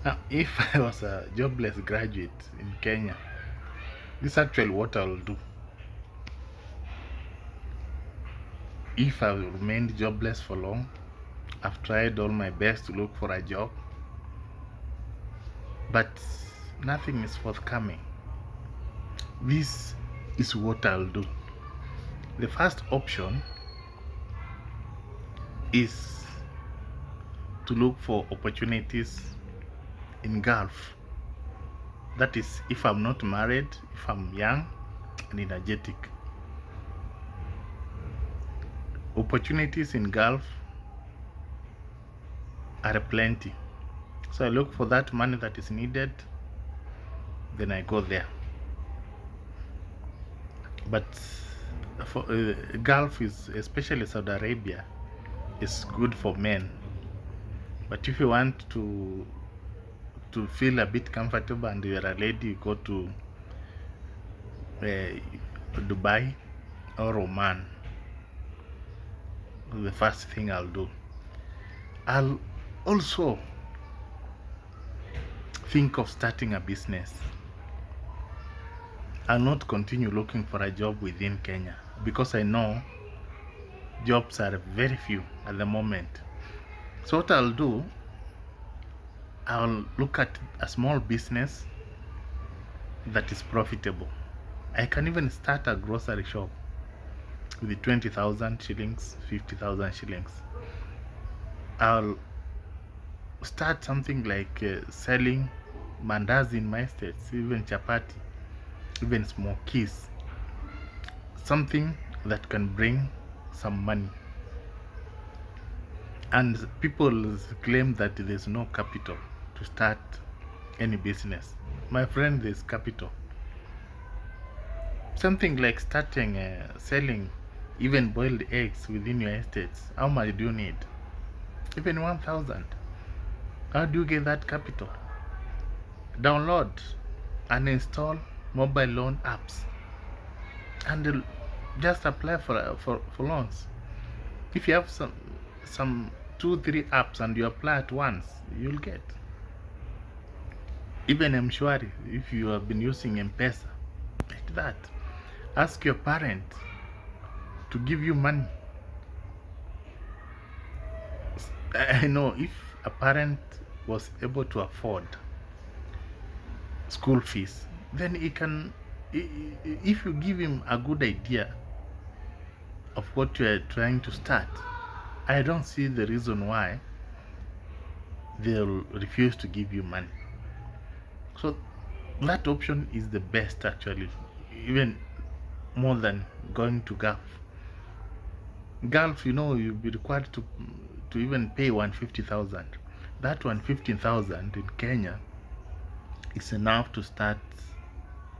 Now, if I was a jobless graduate in Kenya, this is actually what I'll do. If I remained jobless for long, I've tried all my best to look for a job, but nothing is forthcoming. This is what I'll do. The first option is to look for opportunities in Gulf. That is, if I'm not married, if I'm young and energetic. Opportunities in Gulf are plenty. So I look for that money that is needed, then I go there. But for Gulf is, especially Saudi Arabia, is good for men. But if you want to feel a bit comfortable and you're a lady, you go to Dubai or Oman. The first thing I'll do. I'll also think of starting a business. I'll not continue looking for a job within Kenya because I know jobs are very few at the moment. So what I'll do, I'll look at a small business that is profitable. I can even start a grocery shop with 20,000 shillings, 50,000 shillings. I'll start something like selling mandazi in my states, even chapati, even smokies, something that can bring some money. And people claim that there's no capital to start any business. My friend, there's capital. Something like starting selling even boiled eggs within your estates. How much do you need? Even 1,000. How do you get that capital? Download and install mobile loan apps and just apply for loans. If you have some 2-3 apps and you apply at once, you'll get. Even Mshwari, if you have been using M-Pesa, like that. Ask your parent to give you money. I know if a parent was able to afford school fees, then he can, if you give him a good idea of what you are trying to start, I don't see the reason why they'll refuse to give you money. So that option is the best actually, even more than going to Gulf. Gulf, you'll be required to even pay 150,000. That 150,000 in Kenya is enough to start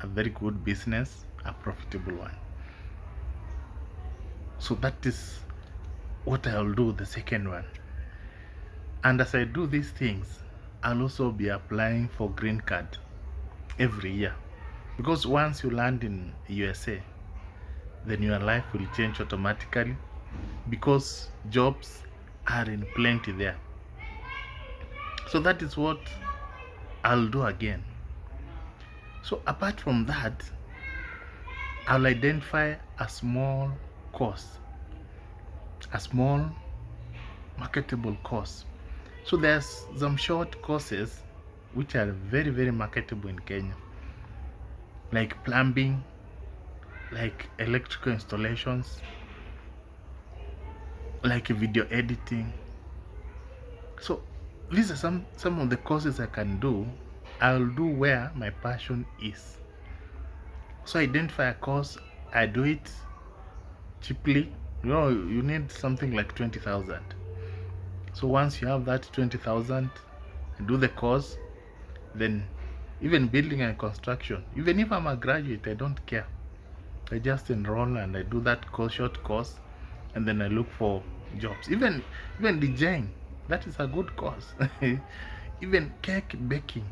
a very good business, a profitable one. So that is what I'll do, the second one. And as I do these things, I'll also be applying for green card every year. Because once you land in USA, then your life will change automatically because jobs are in plenty there. So that is what I'll do again. So apart from that, I'll identify a small course, a small marketable course. So there's some short courses which are very, very marketable in Kenya, like plumbing, like electrical installations, like video editing. So these are some of the courses I can do. I'll do where my passion is. So identify a course, I do it cheaply. You need something like 20,000. So once you have that 20,000, do the course, then even building and construction, even if I'm a graduate, I don't care. I just enroll and I do that course, short course, and then I look for jobs. Even DJing, that is a good course. Even cake baking.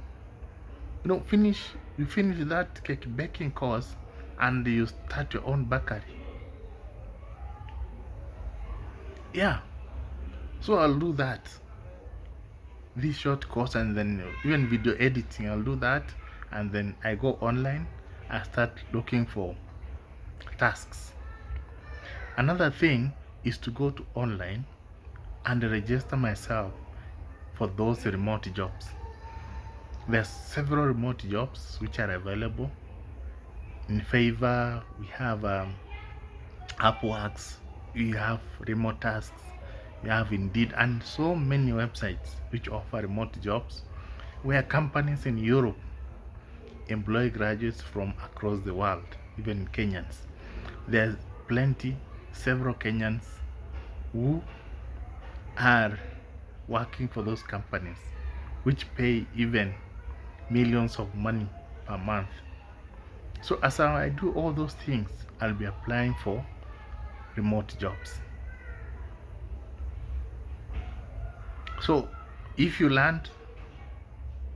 You finish that cake baking course and you start your own bakery. Yeah. So I'll do that. this short course, and then even video editing, I'll do that. And then I go online, I start looking for tasks. Another thing is to go to online and register myself for those remote jobs. There's several remote jobs which are available. In Favor, we have Upworks, we have remote tasks, we have Indeed, and so many websites which offer remote jobs, where companies in Europe employ graduates from across the world, even Kenyans. There's several Kenyans who are working for those companies, which pay even millions of money per month. So as I do all those things, I'll be applying for remote jobs. So if you land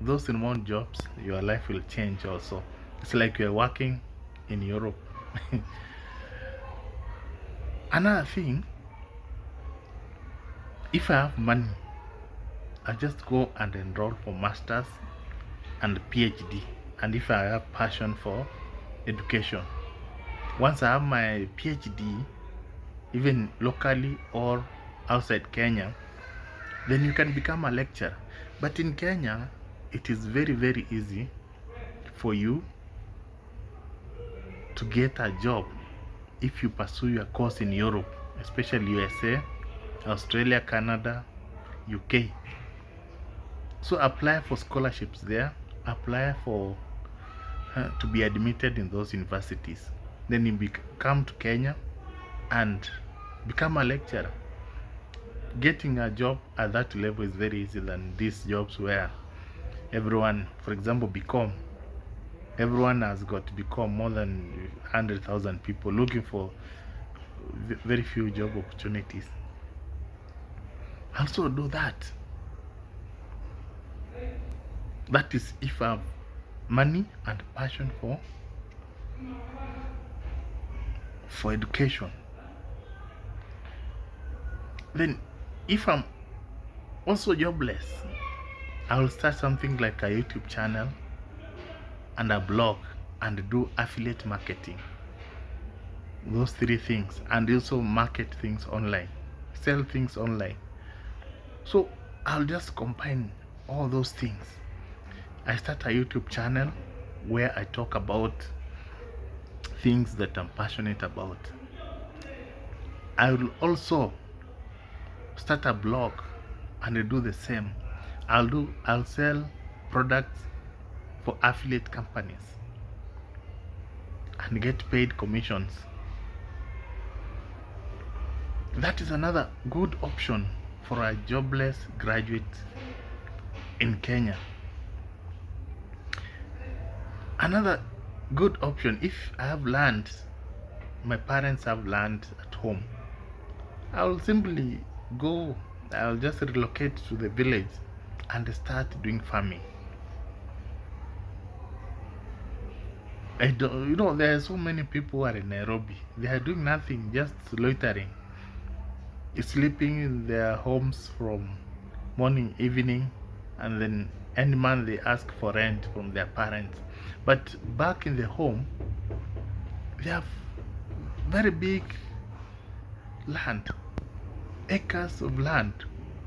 those remote jobs, your life will change also. It's like you're working in Europe. Another thing, if I have money, I just go and enroll for masters and PhD. And if I have passion for education, once I have my PhD, even locally or outside Kenya, then you can become a lecturer. But in Kenya, it is very, very easy for you to get a job if you pursue your course in Europe, especially USA, Australia, Canada, UK. So apply for scholarships there, apply for to be admitted in those universities. Then you come to Kenya and become a lecturer. Getting a job at that level is very easy than these jobs where everyone, for example, everyone has got to become more than 100,000 people looking for very few job opportunities. Also do that. That is if I have money and passion for education. Then if I'm also jobless, I will start something like a YouTube channel and a blog and do affiliate marketing. Those three things, and also market things online, sell things online. So I'll just combine all those things. I start a YouTube channel where I talk about things that I'm passionate about. I will also start a blog and do the same. I'll sell products for affiliate companies and get paid commissions. That is another good option for a jobless graduate in Kenya. Another good option, if I have land, my parents have land at home, I'll simply I'll just relocate to the village and start doing farming. There are so many people who are in Nairobi. They are doing nothing, just loitering, sleeping in their homes from morning, evening, and then any month they ask for rent from their parents. But back in the home, they have very big land, acres of land,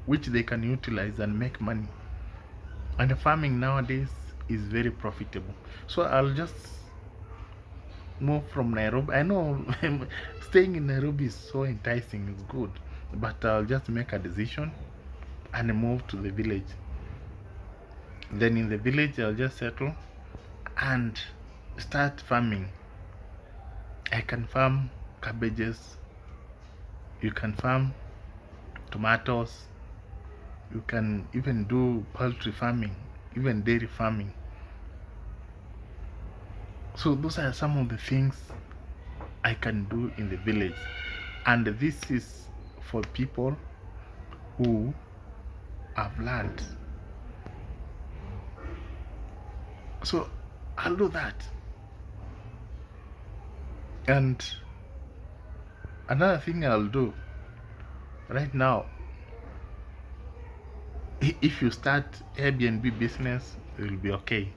which they can utilize and make money. And farming nowadays is very profitable. So I'll just move from Nairobi. I know staying in Nairobi is so enticing, it's good, but I'll just make a decision and move to the village. Then in the village, I'll just settle and start farming. I can farm cabbages, you can farm tomatoes, you can even do poultry farming, even dairy farming. So those are some of the things I can do in the village, and this is for people who have land. So I'll do that. And another thing I'll do right now, If you start Airbnb business, it will be okay.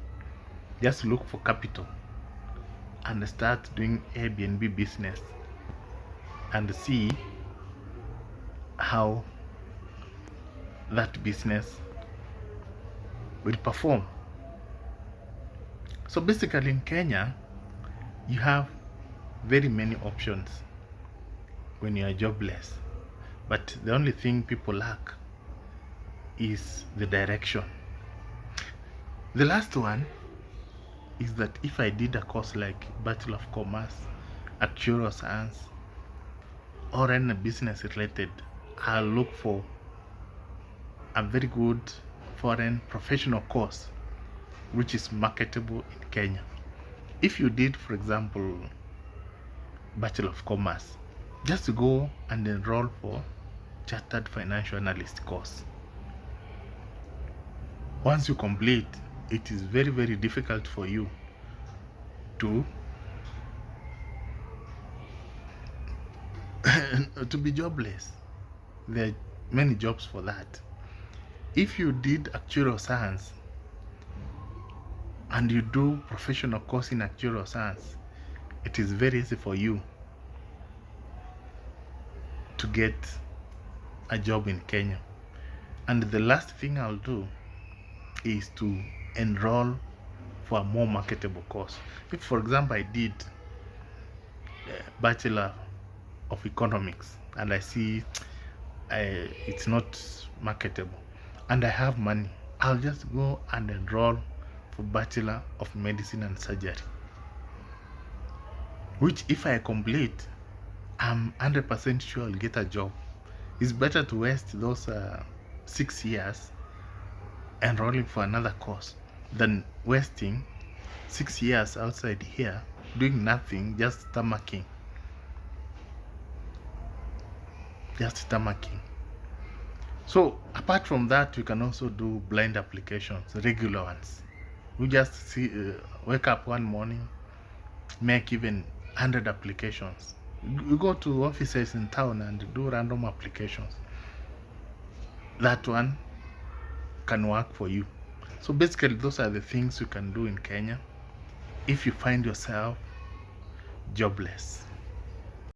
Just look for capital and start doing Airbnb business and see how that business will perform. So basically in Kenya, you have very many options when you are jobless. But the only thing people lack is the direction. The last one is that if I did a course like Bachelor of Commerce, Actuarial Science, or any business related, I'll look for a very good foreign professional course which is marketable in Kenya. If you did, for example, Bachelor of Commerce, just go and enroll for Chartered Financial Analyst course. Once you complete, it is very, very difficult for you to to be jobless. There are many jobs for that. If you did actuarial science and you do professional course in actuarial science, it is very easy for you to get a job in Kenya. And the last thing I'll do is to enroll for a more marketable course. If, for example, I did Bachelor of Economics and I see it's not marketable and I have money, I'll just go and enroll for Bachelor of Medicine and Surgery, which if I complete, I'm 100% sure I'll get a job. It's better to waste those 6 years enrolling for another course than wasting 6 years outside here doing nothing, just stomaching. So apart from that, you can also do blind applications, regular ones. You just wake up one morning, make even 100 applications. You go to offices in town and do random applications. That one can work for you. So basically, those are the things you can do in Kenya if you find yourself jobless.